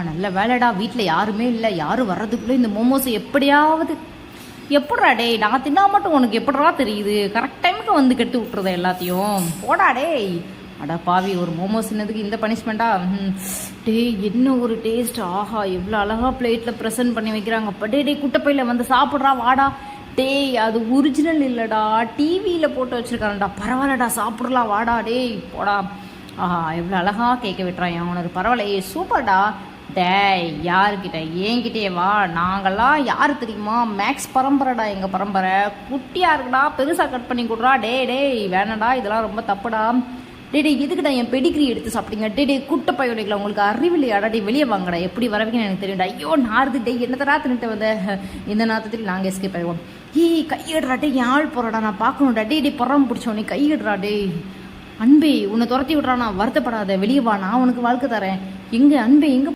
நல்ல வேலைடா, வீட்டில் யாருமே இல்லை, யாரும் வர்றதுக்குள்ளே இந்த மோமோஸை எப்படிடா டேய், நான் தின்னா மட்டும் உனக்கு எப்படிடா தெரியுது? கரெக்ட் டைமுக்கு வந்து கெடுத்து விட்டுறத எல்லாத்தையும். போடா டேய். அடா பாவி, ஒரு மோமோஸ் சின்னதுக்கு இந்த பனிஷ்மெண்ட்டா? டேய், என்ன ஒரு டேஸ்ட்! ஆஹா, எவ்வளோ அழகாக பிளேட்டில் ப்ரெசென்ட் பண்ணி வைக்கிறாங்க. அப்போ டேய் குட்டைப்பையில் வந்து சாப்பிட்றா, வாடா. டேய், அது ஒரிஜினல் இல்லைடா, டிவியில் போட்டு வச்சுருக்காங்கடா. பரவாயில்லடா, சாப்பிட்றலாம், வாடா. டேய் போடா. ஆஹா, எவ்வளோ அழகாக கேட்க விட்டுறான் அவனுக்கு. பரவாயில்ல, சூப்பர்டா. டேய், யாருக்கிட்ட? ஏங்கிட்டே வா. நாங்கள்லாம் யார் தெரியுமா? மேக்ஸ் பரம்பரைடா, எங்கள் பரம்பரை. குட்டியாக இருக்குடா, பெருசாக கட் பண்ணி கொடுறா. டேய் வேணடா, இதெல்லாம் ரொம்ப தப்புடா. டே எதுக்குடா என் பெடிகிரி எடுத்து சாப்பிட்டீங்க? டே குட்டை பையனிக்கல, உங்களுக்கு அறிவில்லையாடா? டே வெளியே வாங்கடா, எப்படி வரவீங்கன்னு எனக்கு தெரியும்டா. ஐயோ நார்து. டே என்னத்தை ராத்துன்ட்டு வந்த? இந்த நாத்தத்தில் நாங்கள் எஸ்கேப் ஆகிடுவோம். கையிடுறா டே, என் ஆள் போகிறடா, நான் பார்க்கணும்டா. டே புறம் பிடிச்சோன்னே கையிடுறா. டே அன்பே, உன்னை துரத்தி விட்றா, நான் வருத்தப்படாத, வெளியே வா, நான் உனக்கு வாழ்க்கை தரேன். எங்கே அன்பே, எங்கே